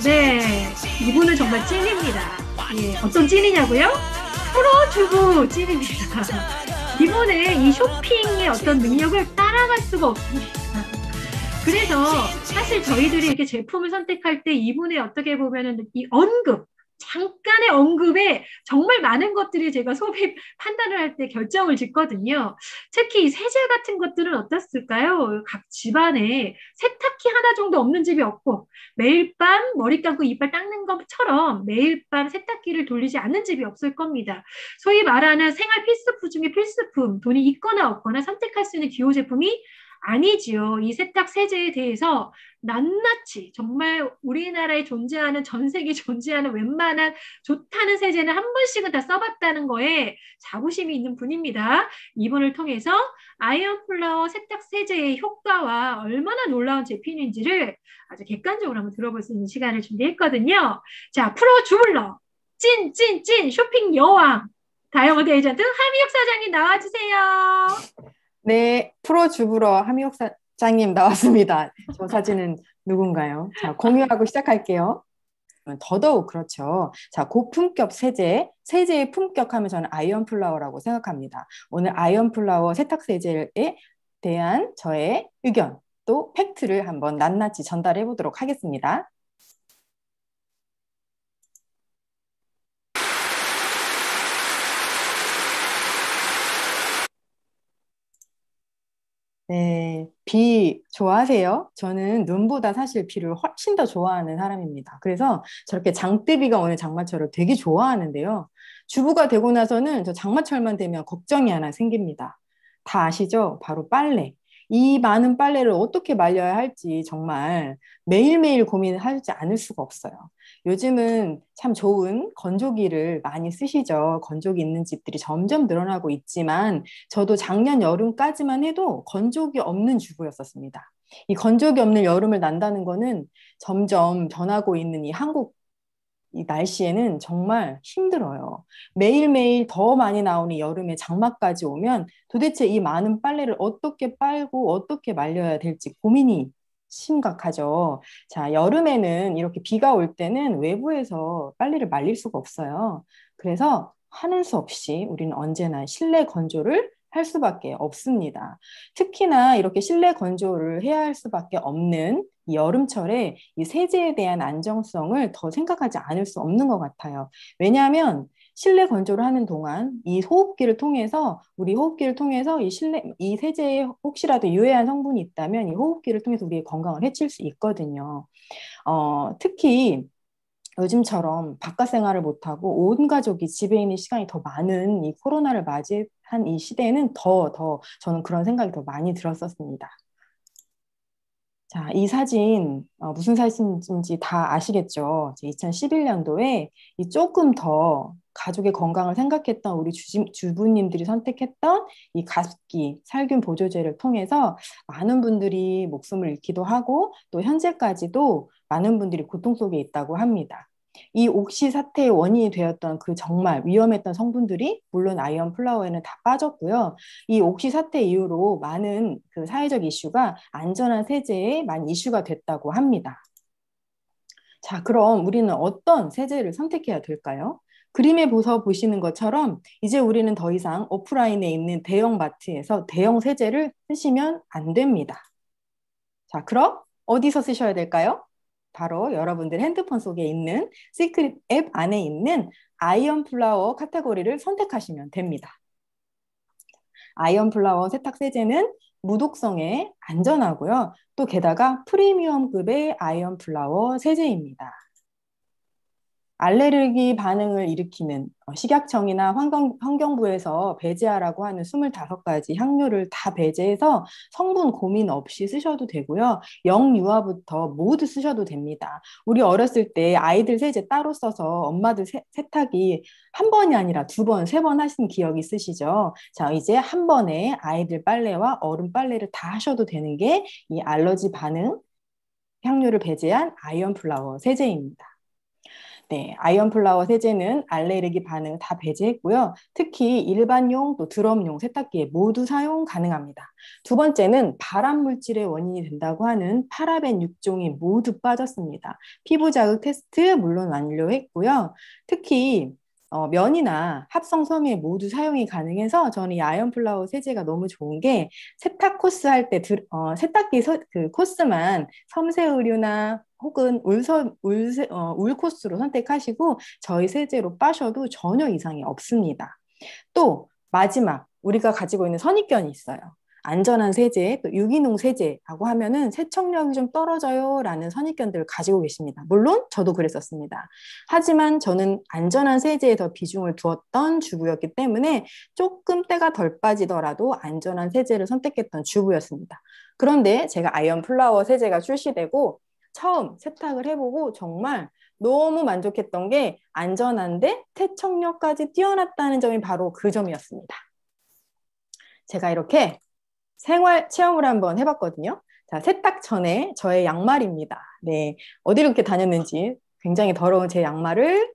네, 이분은 정말 찐입니다. 예, 어떤 찐이냐고요? 프로주부 찐입니다. 이분은 이 쇼핑의 어떤 능력을 따라갈 수가 없습니다. 그래서 사실 저희들이 이렇게 제품을 선택할 때 이분의 어떻게 보면은 이 언급, 잠깐의 언급에 정말 많은 것들이 제가 소비 판단을 할 때 결정을 짓거든요. 특히 이 세제 같은 것들은 어떻을까요? 각 집안에 세탁기 하나 정도 없는 집이 없고 매일 밤 머리 감고 이빨 닦는 것처럼 매일 밤 세탁기를 돌리지 않는 집이 없을 겁니다. 소위 말하는 생활 필수품 중에 필수품, 돈이 있거나 없거나 선택할 수 있는 기호 제품이 아니지요. 이 세탁 세제에 대해서 낱낱이 정말 우리나라에 존재하는 전 세계에 존재하는 웬만한 좋다는 세제는 한 번씩은 다 써봤다는 거에 자부심이 있는 분입니다. 이분을 통해서 아이언 플라워 세탁 세제의 효과와 얼마나 놀라운 제품인지를 아주 객관적으로 한번 들어볼 수 있는 시간을 준비했거든요. 자, 프로 주블러 찐찐찐 쇼핑 여왕 다영어드 에이전트 하미혁 사장님 나와주세요. 네, 프로 주부러 함희옥 사장님 나왔습니다. 저 사진은 누군가요? 자, 공유하고 시작할게요. 더더욱 그렇죠. 자, 고품격 세제, 세제의 품격 하면 저는 아이언 플라워라고 생각합니다. 오늘 아이언 플라워 세탁 세제에 대한 저의 의견, 또 팩트를 한번 낱낱이 전달해 보도록 하겠습니다. 네, 비 좋아하세요? 저는 눈보다 사실 비를 훨씬 더 좋아하는 사람입니다. 그래서 저렇게 장대비가 오는 장마철을 되게 좋아하는데요. 주부가 되고 나서는 저 장마철만 되면 걱정이 하나 생깁니다. 다 아시죠? 바로 빨래. 이 많은 빨래를 어떻게 말려야 할지 정말 매일매일 고민을 하지 않을 수가 없어요. 요즘은 참 좋은 건조기를 많이 쓰시죠. 건조기 있는 집들이 점점 늘어나고 있지만 저도 작년 여름까지만 해도 건조기 없는 주부였었습니다. 이 건조기 없는 여름을 난다는 거는 점점 변하고 있는 이 한국 이 날씨에는 정말 힘들어요. 매일매일 더 많이 나오는 여름에 장마까지 오면 도대체 이 많은 빨래를 어떻게 빨고 어떻게 말려야 될지 고민이 심각하죠. 자, 여름에는 이렇게 비가 올 때는 외부에서 빨래를 말릴 수가 없어요. 그래서 하는 수 없이 우리는 언제나 실내 건조를 할 수밖에 없습니다. 특히나 이렇게 실내 건조를 해야 할 수밖에 없는 이 여름철에 이 세제에 대한 안정성을 더 생각하지 않을 수 없는 것 같아요. 왜냐하면 실내 건조를 하는 동안 이 호흡기를 통해서 우리 호흡기를 통해서 이 세제에 혹시라도 유해한 성분이 있다면 이 호흡기를 통해서 우리의 건강을 해칠 수 있거든요. 특히 요즘처럼 바깥 생활을 못하고 온 가족이 집에 있는 시간이 더 많은 이 코로나를 맞이한 이 시대에는 더 저는 그런 생각이 더 많이 들었었습니다. 자, 이 사진 무슨 사진인지 다 아시겠죠? 2011년도에 이 조금 더 가족의 건강을 생각했던 우리 주부님들이 선택했던 이 가습기 살균 보조제를 통해서 많은 분들이 목숨을 잃기도 하고 또 현재까지도 많은 분들이 고통 속에 있다고 합니다. 이 옥시 사태의 원인이 되었던 그 정말 위험했던 성분들이 물론 아이언 플라워에는 다 빠졌고요. 이 옥시 사태 이후로 많은 그 사회적 이슈가 안전한 세제에 많이 이슈가 됐다고 합니다. 자, 그럼 우리는 어떤 세제를 선택해야 될까요? 그림에 보시는 것처럼 이제 우리는 더 이상 오프라인에 있는 대형 마트에서 대형 세제를 쓰시면 안 됩니다. 자, 그럼 어디서 쓰셔야 될까요? 바로 여러분들 핸드폰 속에 있는 시크릿 앱 안에 있는 아이언 플라워 카테고리를 선택하시면 됩니다. 아이언 플라워 세탁 세제는 무독성에 안전하고요. 또 게다가 프리미엄급의 아이언 플라워 세제입니다. 알레르기 반응을 일으키는 식약청이나 환경부에서 배제하라고 하는 25가지 향료를 다 배제해서 성분 고민 없이 쓰셔도 되고요. 영유아부터 모두 쓰셔도 됩니다. 우리 어렸을 때 아이들 세제 따로 써서 엄마들 세탁이 한 번이 아니라 2번, 3번 하신 기억 있으시죠? 자, 이제 한 번에 아이들 빨래와 어른 빨래를 다 하셔도 되는 게 이 알러지 반응 향료를 배제한 아이언 플라워 세제입니다. 네, 아이언 플라워 세제는 알레르기 반응 다 배제했고요. 특히 일반용 또 드럼용 세탁기에 모두 사용 가능합니다. 두 번째는 발암 물질의 원인이 된다고 하는 파라벤 6종이 모두 빠졌습니다. 피부 자극 테스트 물론 완료했고요. 특히 면이나 합성 섬유에 모두 사용이 가능해서 저는 이 아이언 플라워 세제가 너무 좋은 게 세탁 코스 할 때 세탁기 그 코스만 섬세 의류나 혹은 울 코스로 선택하시고 저희 세제로 빠셔도 전혀 이상이 없습니다. 또 마지막 우리가 가지고 있는 선입견이 있어요. 안전한 세제, 또 유기농 세제라고 하면은 세척력이 좀 떨어져요 라는 선입견들을 가지고 계십니다. 물론 저도 그랬었습니다. 하지만 저는 안전한 세제에 더 비중을 두었던 주부였기 때문에 조금 때가 덜 빠지더라도 안전한 세제를 선택했던 주부였습니다. 그런데 제가 아이언 플라워 세제가 출시되고 처음 세탁을 해보고 정말 너무 만족했던 게 안전한데 세척력까지 뛰어났다는 점이 바로 그 점이었습니다. 제가 이렇게 생활 체험을 한번 해봤거든요. 자, 세탁 전에 저의 양말입니다. 네, 어디로 이렇게 다녔는지 굉장히 더러운 제 양말을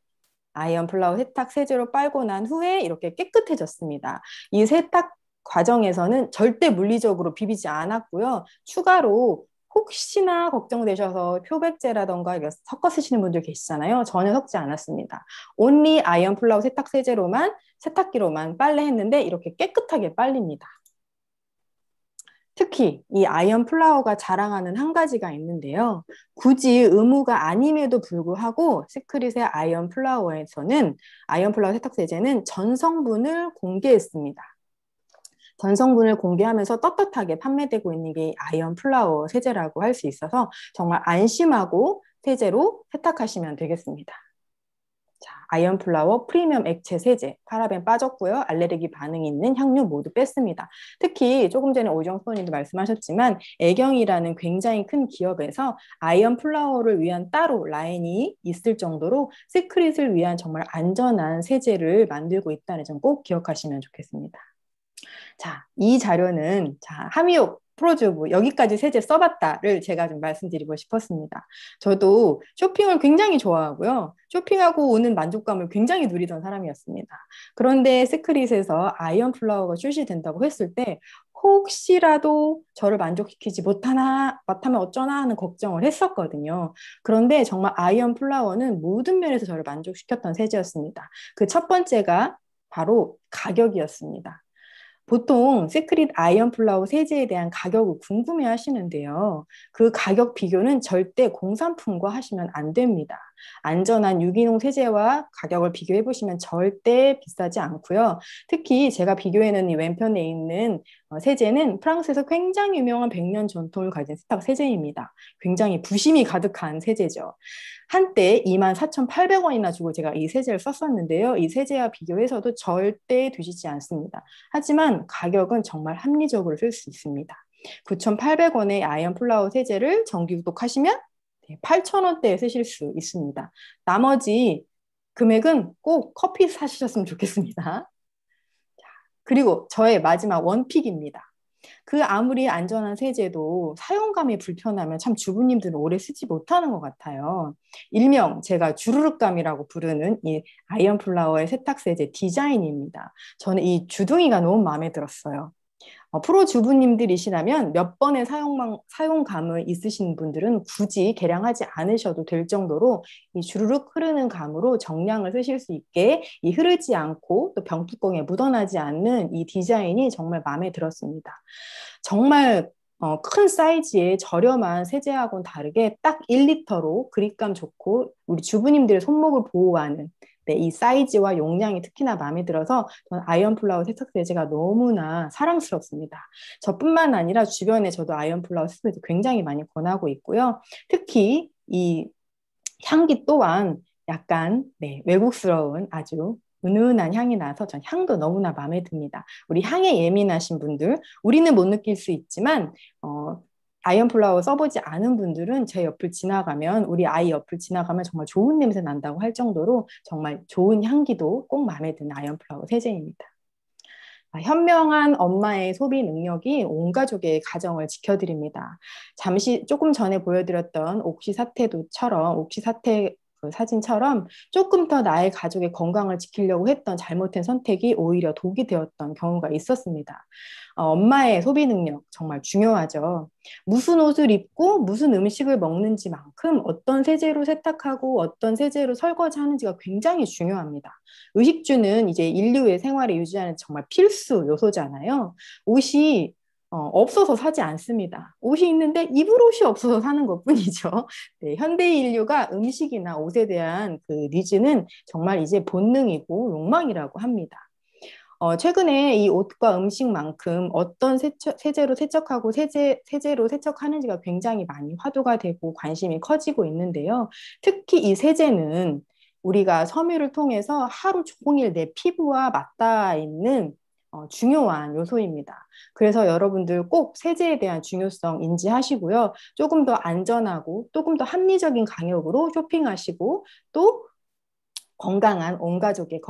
아이언 플라워 세탁 세제로 빨고 난 후에 이렇게 깨끗해졌습니다. 이 세탁 과정에서는 절대 물리적으로 비비지 않았고요. 추가로 혹시나 걱정되셔서 표백제라던가 이거 섞어 쓰시는 분들 계시잖아요. 전혀 섞지 않았습니다. 온리 아이언 플라워 세탁 세제로만 세탁기로만 빨래했는데 이렇게 깨끗하게 빨립니다. 특히 이 아이언 플라워가 자랑하는 한 가지가 있는데요. 굳이 의무가 아님에도 불구하고 시크릿의 아이언 플라워에서는 아이언 플라워 세탁 세제는 전 성분을 공개했습니다. 전 성분을 공개하면서 떳떳하게 판매되고 있는 게 아이언 플라워 세제라고 할 수 있어서 정말 안심하고 세제로 세탁하시면 되겠습니다. 자, 아이언 플라워 프리미엄 액체 세제, 파라벤 빠졌고요. 알레르기 반응이 있는 향료 모두 뺐습니다. 특히 조금 전에 오정 선생님도 말씀하셨지만 애경이라는 굉장히 큰 기업에서 아이언 플라워를 위한 따로 라인이 있을 정도로 시크릿을 위한 정말 안전한 세제를 만들고 있다는 점 꼭 기억하시면 좋겠습니다. 자, 이 자료는 하미옥 프로주부 여기까지 세제 써봤다를 제가 좀 말씀드리고 싶었습니다. 저도 쇼핑을 굉장히 좋아하고요. 쇼핑하고 오는 만족감을 굉장히 누리던 사람이었습니다. 그런데 시크릿에서 아이언 플라워가 출시된다고 했을 때 혹시라도 저를 만족시키지 못하면 어쩌나 하는 걱정을 했었거든요. 그런데 정말 아이언 플라워는 모든 면에서 저를 만족시켰던 세제였습니다. 그 첫 번째가 바로 가격이었습니다. 보통 시크릿 아이언 플라워 세제에 대한 가격을 궁금해 하시는데요. 그 가격 비교는 절대 공산품과 하시면 안 됩니다. 안전한 유기농 세제와 가격을 비교해 보시면 절대 비싸지 않고요. 특히 제가 비교해놓은 이 왼편에 있는 세제는 프랑스에서 굉장히 유명한 100년 전통을 가진 세탁 세제입니다. 굉장히 부심이 가득한 세제죠. 한때 24,800원이나 주고 제가 이 세제를 썼었는데요. 이 세제와 비교해서도 절대 뒤지지 않습니다. 하지만 가격은 정말 합리적으로 쓸 수 있습니다. 9,800원의 아이언 플라워 세제를 정기 구독하시면 8,000원대에 쓰실 수 있습니다. 나머지 금액은 꼭 커피 사시셨으면 좋겠습니다. 그리고 저의 마지막 원픽입니다. 그 아무리 안전한 세제도 사용감이 불편하면 참 주부님들은 오래 쓰지 못하는 것 같아요. 일명 제가 주르륵감이라고 부르는 이 아이언 플라워의 세탁 세제 디자인입니다. 저는 이 주둥이가 너무 마음에 들었어요. 프로 주부님들이시라면 몇 번의 사용감을 있으신 분들은 굳이 개량하지 않으셔도 될 정도로 이 주르륵 흐르는 감으로 정량을 쓰실 수 있게 이 흐르지 않고 또 병뚜껑에 묻어나지 않는 이 디자인이 정말 마음에 들었습니다. 정말 큰 사이즈의 저렴한 세제하고는 다르게 딱 1리터로 그립감 좋고 우리 주부님들의 손목을 보호하는 이 사이즈와 용량이 특히나 마음에 들어서 저는 아이언 플라워 세탁 세제가 너무나 사랑스럽습니다. 저뿐만 아니라 주변에 저도 아이언 플라워 세탁 세제 굉장히 많이 권하고 있고요. 특히 이 향기 또한 약간 외국스러운 아주 은은한 향이 나서 전 향도 너무나 마음에 듭니다. 우리 향에 예민하신 분들, 우리는 못 느낄 수 있지만 아이언 플라워 써보지 않은 분들은 제 옆을 지나가면 우리 아이 옆을 지나가면 정말 좋은 냄새 난다고 할 정도로 정말 좋은 향기도 꼭 마음에 드는 아이언 플라워 세제입니다. 현명한 엄마의 소비 능력이 온 가족의 가정을 지켜드립니다. 조금 전에 보여드렸던 옥시 사태도처럼 옥시 사태 그 사진처럼 조금 더 나의 가족의 건강을 지키려고 했던 잘못된 선택이 오히려 독이 되었던 경우가 있었습니다. 엄마의 소비 능력 정말 중요하죠. 무슨 옷을 입고 무슨 음식을 먹는지만큼 어떤 세제로 세탁하고 어떤 세제로 설거지하는지가 굉장히 중요합니다. 의식주는 이제 인류의 생활을 유지하는 정말 필수 요소잖아요. 옷이 없어서 사지 않습니다. 옷이 있는데 입을 옷이 없어서 사는 것뿐이죠. 네, 현대 인류가 음식이나 옷에 대한 그 니즈는 정말 이제 본능이고 욕망이라고 합니다. 최근에 이 옷과 음식만큼 어떤 세제로 세척하고 세제로 세척하는지가 굉장히 많이 화두가 되고 관심이 커지고 있는데요. 특히 이 세제는 우리가 섬유를 통해서 하루 종일 내 피부와 맞닿아 있는 중요한 요소입니다. 그래서 여러분들 꼭 세제에 대한 중요성 인지하시고요. 조금 더 안전하고 조금 더 합리적인 가격으로 쇼핑하시고 또 건강한 온 가족의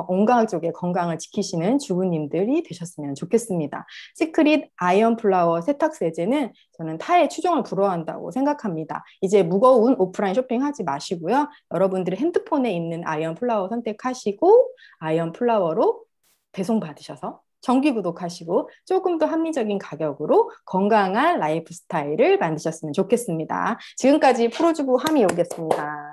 건강을 지키시는 주부님들이 되셨으면 좋겠습니다. 시크릿 아이언 플라워 세탁 세제는 저는 타의 추종을 불허한다고 생각합니다. 이제 무거운 오프라인 쇼핑하지 마시고요. 여러분들의 핸드폰에 있는 아이언 플라워 선택하시고 아이언 플라워로 배송 받으셔서 정기 구독하시고 조금 더 합리적인 가격으로 건강한 라이프 스타일을 만드셨으면 좋겠습니다. 지금까지 프로주부 하미오겠습니다.